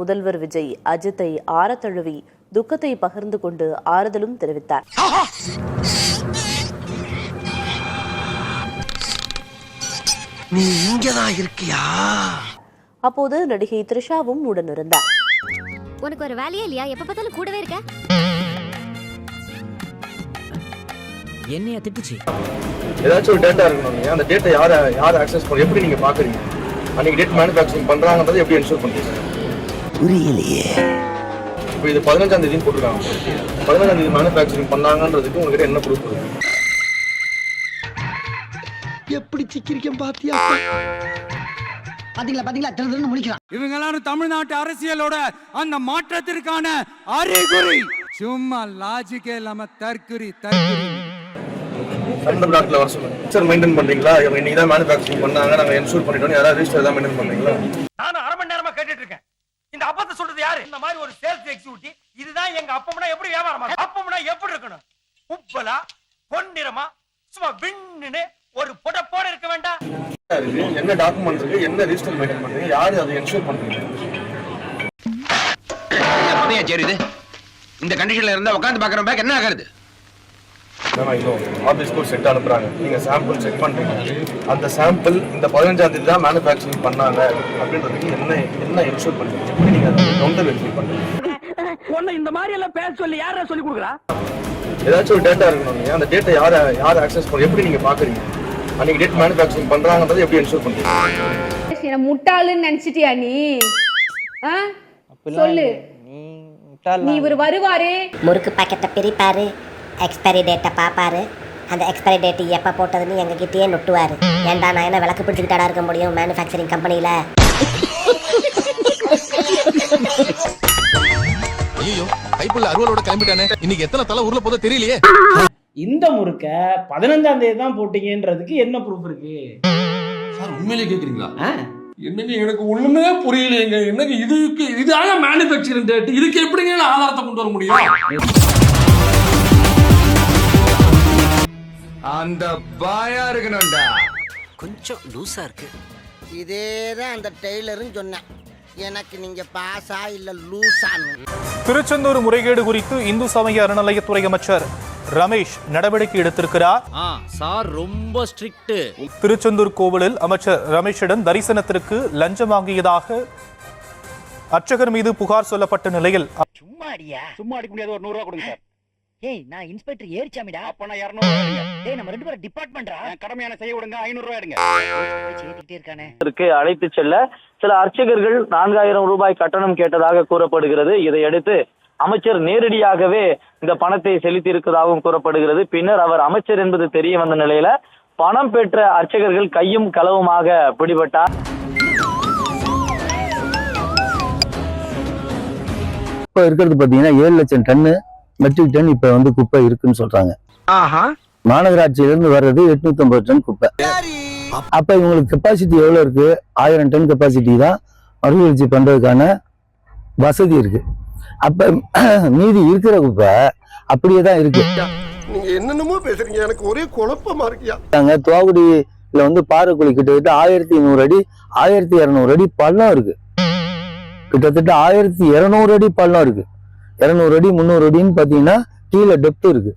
முதல்வர் விஜய் அஜித்தை ஆரத் தழுவி துக்கத்தை பகிர்ந்து கொண்டு ஆறுதலும் தெரிவித்தார். நீ இங்கதான் இருக்கியா? அப்போது நடிகை த்ரிஷாவும் உடனிருந்தார். உனக்கு ஒரு வேலையே இல்லையா? எப்ப பார்த்தாலும் கூடவே இருக்க. என்னைய திட்டுச்சு. ஏதாச்சும் ஒரு டேட்டா இருக்கணும். அந்த டேட்டா யார் ஆக்சஸ் பண்ண எப்படி நீங்க பாக்குறீங்க? அன்னைக்கு டேட் மேனுஃபேக்சரிங் பண்றாங்கன்றதை எப்படி என்ஷூர் பண்றீங்க? புரியலையே. இப்போ இது 15ஆம் தேதி போட்டுருக்காங்க. 15ஆம் தேதி மேனுஃபேக்சரிங் பண்ணாங்கன்றதுக்கு உங்ககிட்ட என்ன ப்ரூஃப் இருக்கு? எப்படி சிக்கிரிக்கம் பாத்தியா? பாத்தீங்களா திருதுன்னு முடிக்கிறான். இவங்க எல்லாரும் தமிழ்நாட்டு அரசியலோட அந்த மாற்றத்திற்கான அறிகுறி. சும்மா லாஜிக்கே இல்லாம தற்குறி. சண்டை பிளாக்ல வர சொல்லுங்க. சார் மெயின்டைன் பண்றீங்களா? இன்னைக்கு தான் மேனுஃபேக்சரிங் பண்ணாங்க, நாங்க என்ஷூர் பண்ணிட்டோம். யாராவது ரெஜிஸ்டர் தான் மெயின்டைன் பண்றீங்களா? நான் அரை மணி நேரமா கேட்டுட்டு இருக்கேன். இந்த அப்பத்தை சொல்றது யாரு? இந்த மாதிரி ஒரு சேல்ஸ் எக்ஸிக்யூட்டிவ் இதுதான் எங்க அப்பம்னா எப்படி வியாபாரமா? அப்பம்னா எப்படி இருக்கணும்? உப்பலா பொன்னிறமா சும்மா விண்ணுன்னு ஒரு புடப்போட இருக்க வேண்டாம். என்ன டாக்குமெண்ட் இருக்கு, என்ன ரெஜிஸ்டர் மெயின்டைன் பண்றீங்க, யாரு அதை என்ஷூர் பண்றீங்க? சரி, இது இந்த கண்டிஷன்ல இருந்தா உட்கார்ந்து பாக்குற பேக் என்ன ஆகுது? ஆபீஸ்க்கு ஒரு செட் அனுப்புறாங்க, நீங்க சாம்பிள் செக் பண்றீங்க. அந்த சாம்பிள் இந்த 15ஆம் தேதி தான் மேனுஃபேக்சரிங் பண்ணாங்க அப்படின்றதுக்கு என்ன என்ஷூர் பண்றீங்க? எப்படி நீங்க அதை கவுண்டர் வெரிஃபை பண்றீங்க? ஒண்ணு இந்த மாதிரி எல்லாம் பேச சொல்லி யாரா சொல்லி கொடுக்குறா? ஏதாச்சும் ஒரு டேட்டா இருக்கணும். அந்த டேட்டா யார் ஆக்சஸ் பண்ண எப்படி நீங்க பாக்குறீங்க? அன்னைக்கு டேட் மேனுஃபேக்சரிங் பண்றாங்கன்றதை எப்படி என்ஷூர் பண்றீங்க? முட்டாளுன்னு நினைச்சிட்டியா நீ? சொல்லு. நீ இவர் வருவாரு, முறுக்கு பாக்கெட்டை பிரிப்பாரு, எக்ஸ்பைரி டேட்டை பாப்பாரு. அந்த எக்ஸ்பைரி டேட் எப்ப போட்டதுன்னு எங்க கிட்டயே நொட்டுவாரு. ஏன்டா நான் என்ன விளக்கு பிடிச்சிக்கிட்டாடா இருக்க முடியும் மேனுஃபேக்சரிங் கம்பெனில? ஐயோ, கைப்புள்ள அருவலோட கிளம்பிட்டானே. இன்னைக்கு எத்தனை தலை ஊர்ல போதோ தெரியலையே. இந்த முறுக்க 15ஆம் தேதி தான் போட்டீங்கன்றதுக்கு என்ன ப்ரூஃப் இருக்கு? சார் உண்மையிலேயே கேக்குறீங்களா? என்னங்க எனக்கு ஒண்ணுமே புரியலைங்க. என்னங்க இதுதாங்க மேனுஃபேக்சரிங் டேட். இதுக்கு எப்படிங்க ஆதாரத்தை கொண்டு வர முடியும்? அந்த பாயா இருக்கணும்டா. கொஞ்சம் லூசா இருக்கு. இதேதான் அந்த டெய்லரும் சொன்னேன். எனக்கு நீங்க பாசா இல்ல லூசான்னு. திருச்செந்தூர் முறைகேடு குறித்து இந்து சமய அறநிலையத்துறை அமைச்சர் ரமேஷ் நடவடிக்கை எடுத்திருக்கிறார். சார் ரொம்ப ஸ்ட்ரிக்ட். திருச்செந்தூர் கோவிலில் அமைச்சர் ரமேஷிடம் தரிசனத்திற்கு லஞ்சம் வாங்கியதாக அர்ச்சகர் மீது புகார் சொல்லப்பட்ட நிலையில் சும்மா அடிக்க முடியாது. ஒரு 100 ரூபாய் கொடுங்க சார். ஏய், நான் இன்ஸ்பெக்டர் ஏறிச்சாமிடா. அப்ப நான் 200 ரூபாய் எடுங்க. டேய், நம்ம ரெண்டு பேரும் டிபார்ட்மெண்ட்ரா. கடமையான செய்ய விடுங்க. 500 ரூபாய் எடுங்க. சேத்திட்டே இருக்கானே. அழைத்து செல்ல சில அர்ச்சகர்கள் 4000 ரூபாய் கட்டணம் கேட்டதாக கூறப்படுகிறது. இதையடுத்து அமைச்சர் நேரடியாகவே இந்த பணத்தை செலுத்தி இருப்பதாகவும் கூறப்படுகிறது. பின்னர் அவர் அமைச்சர் என்பது தெரிய வந்த நிலையில பணம் பெற்ற அர்ச்சகர்கள் கையும் களவுமாக பிடிபட்டார். இப்ப இருக்கிறது பாத்தீங்கன்னா 7 லட்சம் டன்னு மெட்ரிக் டன் இப்ப குப்பை இருக்குன்னு சொல்றாங்க. மாநகராட்சியிலிருந்து வர்றது 850 டன் குப்பை. அப்ப இவங்களுக்கு கெப்பாசிட்டி எவ்வளவு இருக்கு? 1000 டன் கெப்பாசிட்டி தான் மறுசுழற்சி பண்றதுக்கான வசதி இருக்கு. அப்ப மீதி இருக்கிற குப்பை அப்படியே தான் இருக்கு. நீங்க என்னென்னமோ பேசுறீங்க, எனக்கு ஒரே குழப்பமா இருக்கியா? தோவாகுடியில பாறைக்குழி கிட்டத்தட்ட 1200 அடி 1200 அடி பள்ளம் இருக்கு. கிட்டத்தட்ட 1200 அடி பள்ளம் இருக்கு. 200 அடி 300 அடின்னு பாத்தீங்கன்னா கீழே டெப்த் இருக்கு.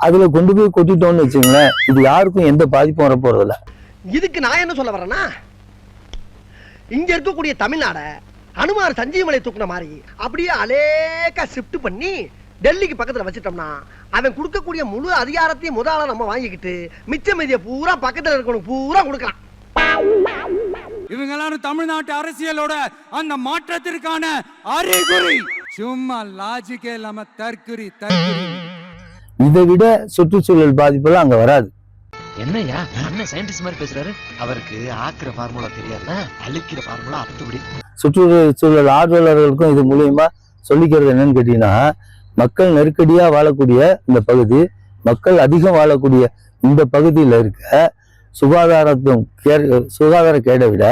அதுல கொண்டு போய் கொட்டிட்டோம்னு வச்சுங்களேன், இது யாருக்கும் எந்த பாதிப்பும் வர போறதில்ல. இதுக்கு நான் என்ன சொல்ல வரேன்னா, இங்க இருக்கக்கூடிய தமிழ்நாட அனுமார் சஞ்சீவமலை தூக்குன மாதிரி அப்படியே அலேக்கா ஷிஃப்ட் பண்ணி டெல்லிக்கு பக்கத்துல வச்சிட்டோம்னா அவன் கொடுக்கக்கூடிய முழு அதிகாரத்தையும் முதல்ல நம்ம வாங்கிக்கிட்டு மிச்ச மீதியை பூரா பக்கத்துல இருக்கணும் பூரா கொடுக்கலாம். இவங்க எல்லாரும் தமிழ்நாட்டு அரசியலோட அந்த மாற்றத்திற்கான அறிகுறி. சும்மா லாஜிக்கே இல்லாம தற்குறி. இதை விட சுற்றுச்சூழல் பாதிப்பெல்லாம் அங்க வராது. என்னையா அண்ணன் சயின்டிஸ்ட் மாதிரி பேசுறாரு? அவருக்கு ஆக்குற ஃபார்முலா தெரியாது, அழிக்கிற ஃபார்முலா அப்படி. சுற்றுச்சூழல் ஆர்வலர்களுக்கும் இது மூலியமா சொல்லிக்கிறது என்னன்னு கேட்டீங்கன்னா, மக்கள் நெருக்கடியா வாழக்கூடிய இந்த பகுதி, மக்கள் அதிகம் வாழக்கூடிய இந்த பகுதியில இருக்க சுகாதார கேடை விட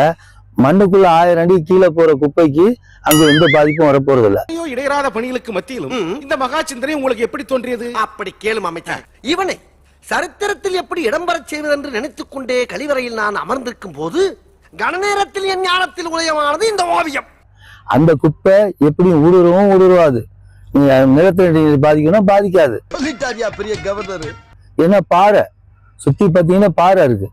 மண்ணுக்குள்ள 1000 அடி கீழே போற குப்பைக்கு அங்க எந்த பாதிப்பும் வரப்போறது இல்ல. இடையறாத பணிகளுக்கு மத்தியிலும் இந்த மகா சிந்தனை உங்களுக்கு எப்படி தோன்றியது? அப்படி கேளும் அமைச்சர். இவனை சரித்திரத்தில் எப்படி இடம்பெற செய்வது என்று நினைத்துக் கொண்டே கழிவறையில் நான் அமர்ந்திருக்கும் போது கன நேரத்தில் என் ஞானத்தில் உதயமானது இந்த ஓவியம். அந்த குப்பை எப்படியும் ஊடுருவாது. நீங்க நிலத்தடி நீர் பாதிக்கணும், பாதிக்காது. பெரிய கவர்னர். ஏன்னா பாறை சுத்தி பார்த்தீங்கன்னா பாறை இருக்கு.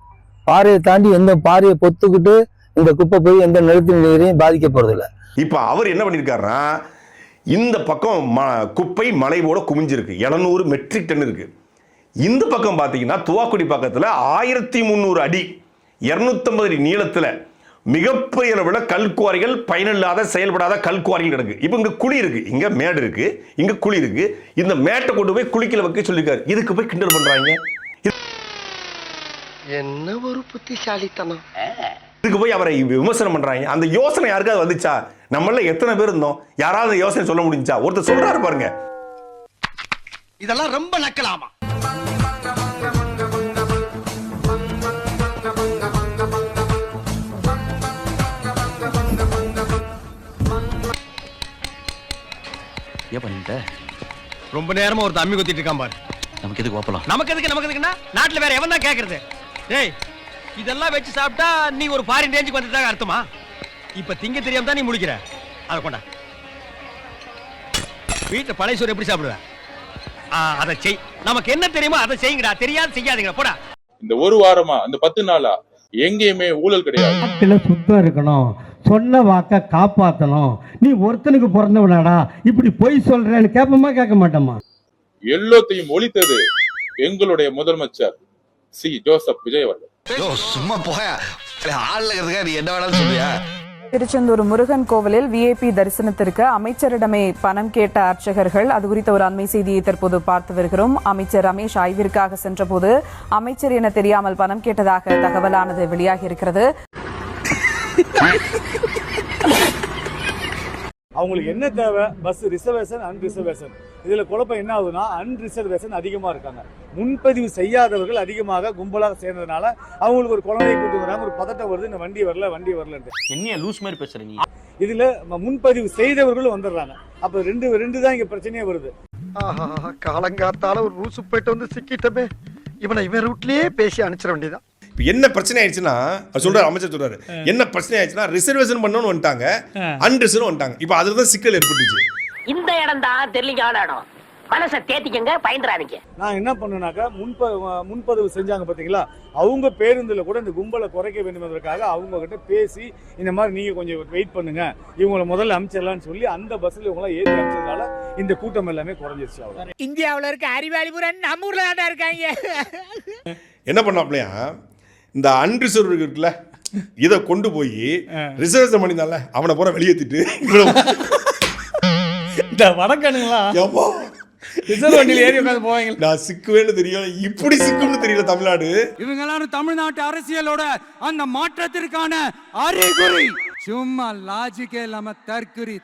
பாறையை தாண்டி எந்த பாறையை பொத்துக்கிட்டு இந்த குப்பை போய் எந்த நிலத்தடி நீரையும் பாதிக்க போறது இல்லை. இப்ப அவர் என்ன பண்ணிருக்காருன்னா, இந்த பக்கம் குப்பை மலை போல குமிஞ்சிருக்கு, 700 மெட்ரிக் டன் இருக்கு. இந்த பக்கம் பார்த்தீங்கன்னா துவாக்குடி பக்கத்தில் 1300 அடி 250 அடி நீளத்தில் மிகப்பெரிய அளவில் கல்குவாரிகள், பயனில்லாத செயல்படாத கல்குவாரிகள் கிடக்கு. இப்போ இங்கே குழி இருக்கு, இங்கே மேடு இருக்கு, இங்கே குழி இருக்கு. இந்த மேட்டை கொண்டு போய் குளிக்கல வைக்க சொல்லியிருக்காரு. இதுக்கு போய் கிண்டல் பண்றாங்க. என்ன ஒரு புத்திசாலித்தனம். இதுக்கு போய் அவரை விமர்சனம் பண்றாங்க. அந்த யோசனை யாருக்காவது வந்துச்சா? நம்மள எத்தனை பேர் இருந்தோம்? யாராவது யோசனை சொல்ல முடிஞ்சா? ஒருத்தர் சொல்றாரு பாருங்க, இதெல்லாம் ரொம்ப நக்கலாமா? ஏன் பண்ணிட்ட? ரொம்ப நேரமா ஒரு தம்மி குத்திட்டு இருக்கான் பாரு. நமக்கு எதுக்கு ஓப்பலாம்? நமக்கு எதுக்குன்னா நாட்டுல வேற எவன் தான் கேக்குறது? டேய், இதெல்லாம் வச்சு சாப்பிட்டா நீ ஒரு ஃபாரின் ரேஞ்சுக்கு வந்துட்டாங்க அர்த்தமா? இப்ப திங்க தெரியாம தான் நீ முடிக்கிற. அத கொண்டா. வீட்டுல பழைய சோறு எப்படி சாப்பிடுவ? அதை செய். நமக்கு என்ன தெரியுமோ அதை செய்யுங்கடா. தெரியாது செய்யாதீங்க போடா. இந்த ஒரு வாரமா, இந்த 10 நாளா எங்கேயுமே ஊழல் கிடையாது. நாட்டுல சுத்தம் இருக்கணும், சொன்ன வாக்க காப்பாத்தணும். நீ ஒருத்தனுக்கு பிறந்தவனாடா, இப்படி பொய் சொல்றேன்னு கேட்போமா கேட்க மாட்டோமா? எல்லாத்தையும் ஒழித்தது எங்களுடைய முதலமைச்சர் சி ஜோசப் விஜய் அவர்கள். சும்மா போய ஆள்ல நீ என்ன வேணாலும் சொல்றியா? திருச்செந்தூர் முருகன் கோவிலில் விஐபி தரிசனத்திற்கு அமைச்சரிடமே பணம் கேட்ட அர்ச்சகர்கள். அது குறித்த ஒரு அண்மை செய்தியை தற்போது பார்த்து வருகிறோம். அமைச்சர் ரமேஷ் ஆய்விற்காக சென்றபோது அமைச்சர் என தெரியாமல் பணம் கேட்டதாக தகவலானது வெளியாகி இருக்கிறது. அவங்களுக்கு என்ன தேவை? Bus reservation, அன்ரிசர்வேஷன். இதுல குழப்பம் என்ன ஆகுதுன்னா, அன்ரிசர்வேஷன் அதிகமா இருக்காங்க. முன்பதிவு செய்யாதவர்கள் அதிகமாக கும்பலாக சேர்ந்ததுனால அவங்களுக்கு ஒரு குழந்தையை கூட்டு வராங்க, ஒரு பதட்டம் வருது, இந்த வண்டி வரல. என்ன லூஸ் மாதிரி பேசுறீங்க? இதுல முன்பதிவு செய்தவர்களும் வந்துடுறாங்க. அப்ப ரெண்டு தான் இங்க பிரச்சனையே வருது. காலங்காத்தால ஒரு ரூசு போயிட்டு வந்து சிக்கிட்டமே. இவன் ரூட்லயே பேசி அனுப்பிச்சிட வேண்டியதான். இப்போ என்ன பிரச்சனை ஆயிடுச்சுன்னா, சொல்றாரு அமைச்சர் சொல்றாரு, என்ன பிரச்சனை ஆயிடுச்சுன்னா ரிசர்வேஷன் பண்ணணும்னு வந்துட்டாங்க, அன்ரிசர்வ் வந்துட்டாங்க. இப்போ அதுல தான் சிக்கல் ஏற்பட்டுச்சு. இந்த இடம் தான் தெரியல இடம். மனசை தேத்திக்கங்க, பயந்துறாதீங்க. நான் என்ன பண்ணேனாக்கா, முன்பதிவு செஞ்சாங்க பாத்தீங்களா, அவங்க பேருந்துல கூட இந்த கும்பலை குறைக்க வேண்டும் என்பதற்காக அவங்க கிட்ட பேசி, இந்த மாதிரி நீங்க கொஞ்சம் வெயிட் பண்ணுங்க, இவங்களை முதல்ல அனுப்பிச்சிடலாம்னு சொல்லி அந்த பஸ்ல இவங்களாம் ஏற்றி அனுப்பிச்சதுனால இந்த கூட்டம் எல்லாமே குறைஞ்சிருச்சு. அவ்வளவு. இந்தியாவில் இருக்க அறிவாளி பூரா நம்ம ஊர்ல தான் இருக்காங்க. என்ன பண்ணாப்லையா, இந்த அன்ரிசர்வ் இருக்குல்ல, இதை கொண்டு போய் ரிசர்வேஷன் பண்ணினால அவனை பூரா வெளியேற்றிட்டு இந்த வடக்கணுங்களா ரிசர்வ் வண்டியில் ஏறி உட்காந்து போவாங்க. நான் சிக்குவேன்னு தெரியல, இப்படி சிக்கும்னு தெரியல தமிழ்நாடு. இவங்க எல்லாரும் தமிழ்நாட்டு அரசியலோட அந்த மாற்றத்திற்கான அறிகுறி. சும்மா லாஜிக்கே இல்லாம தற்குறி.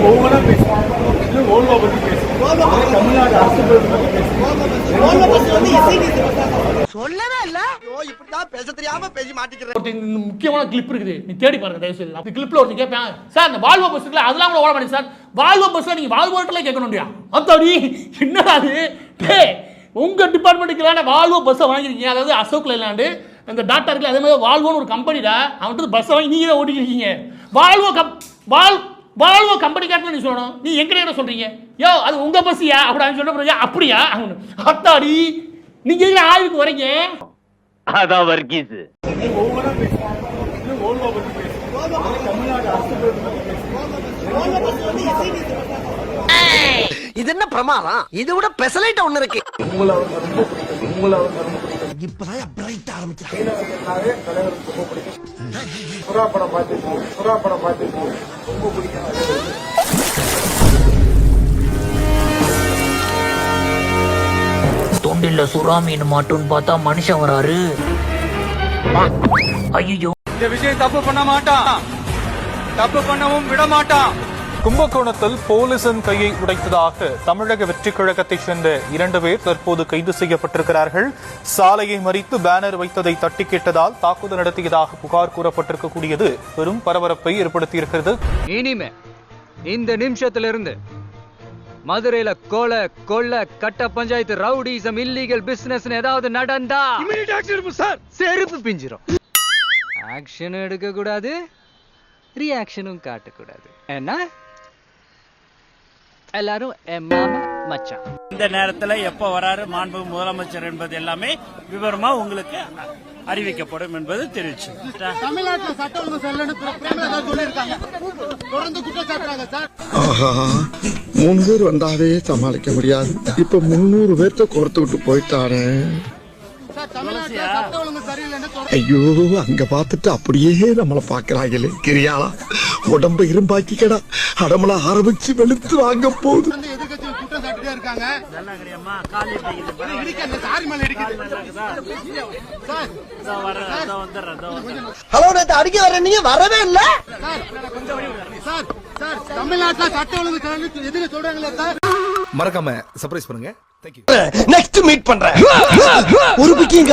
ஒவ்வொன்றா பேசுவோம். தமிழ்நாடு சொல்லவே இல்ல. இப்படிதான் பேச தெரியாம பேசி மாட்டிக்கிறேன். முக்கியமான கிளிப் இருக்குது, நீ தேடி பாருங்க தயவு செய்து. அந்த கிளிப்ல ஒருத்தர் கேட்பேன், சார் இந்த வால்வோ பஸ் இருக்குல்ல, அதெல்லாம் கூட ஓட மாட்டேங்க சார். வால்வோ பஸ்ல நீங்க வால்வோட்டெல்லாம் கேட்கணும்டியா? அத்தாடி என்னடா அது? டேய், உங்க டிபார்ட்மெண்ட்டுக்குலான வால்வோ பஸ்ஸை வாங்கிருக்கீங்க. அதாவது அசோக் லேலாண்டு இந்த டாக்டர் இருக்குல்ல, அதே மாதிரி வால்வோன்னு ஒரு கம்பெனிடா, அவன்ட்டு பஸ்ஸை வாங்கி நீங்க தான் ஓட்டிட்டு இருக்கீங்க. வால்வோ கம்பெனி காட்டுன்னு நீ சொல்லணும். நீ எங்க சொல்றீங்க? யோ அது உங்க பஸ்ஸியா அப்படின்னு சொல்ல. அப்படியா? அத்தாடி நீங்க ஆய்வுக்கு வரீங்க. அதான் வர்க்கீஸ். இது என்ன பிரமாதம்? இதை விட பெசலைட் ஒண்ணு இருக்கு. இப்பதான் பிரைட் ஆரம்பிச்சாங்க. தொண்டில்ல சுறா மீன் மாட்டுன்னு பார்த்தா மனுஷன் வராரு. ஐயோ, இந்த விஷயம் தப்பு பண்ண மாட்டான், தப்பு பண்ணவும் விட மாட்டான். கும்பகோணத்தில் போலீசின் கையை உடைத்ததாக தமிழக வெற்றி கழகத்தைச் சேர்ந்த 2 பேர் தற்போது கைது செய்யப்பட்டிருக்கிறார்கள். சாலையை மறித்து பேனர் வைத்ததை தட்டி கேட்டதால் தாக்குதல் நடத்தியதாக புகார் கூறப்பட்டிருக்கக்கூடியது பெரும் பரபரப்பை ஏற்படுத்தியிருக்கிறது. இனிமே இந்த நிமிஷத்திலிருந்து மதுரையில கொள்ள கட்ட பஞ்சாயத்து ரவுடிசம் இல்லீகல் பிசினஸ் ஏதாவது நடந்தா செருப்பு பிஞ்சிரும். ஆக்ஷன் எடுக்க கூடாது, ரியாக்ஷனும் காட்டக்கூடாது. ஏன்னா எல்லாரும் என் மாமா மச்சான். இந்த நேரத்துல எப்ப வராரு மாண்பு முதலமைச்சர் என்பது எல்லாமே விவரமா உங்களுக்கு அறிவிக்கப்படும் என்பது தெரிவிச்சு. தமிழ்நாட்டில் சட்ட ஒழுங்கு சரியில்லைன்னு சொல்லியிருக்காங்க. தொடர்ந்து குற்றச்சாட்டுறாங்க சார். ஆஹா 3 பேர் வந்தாவே சமாளிக்க முடியாது. இப்ப 300 பேர்த்த கோர்த்து விட்டு போயிட்டானே. ஐயோ அங்க பாத்துட்டு அப்படியே நம்மள பாக்குறாங்களே. கிரியாளா உடம்ப இரும்பாக்கிக்கடா, அடமல ஆரம்பிச்சு வெளுத்து வாங்க போகுது. குற்றம் சாட்டிட்டே இருக்காங்க. ஹலோ நேத்து அடிக்க வர நீங்க வரவே இல்ல சார். சார் தமிழ்நாட்டில் சட்ட ஒழுங்கு எதிர சொல்றாங்களே சார். மறக்காம சர்ப்ரைஸ் பண்ணுங்க. நெக்ஸ்ட் மீட் பண்றேன். ஒரு பிக்கிங்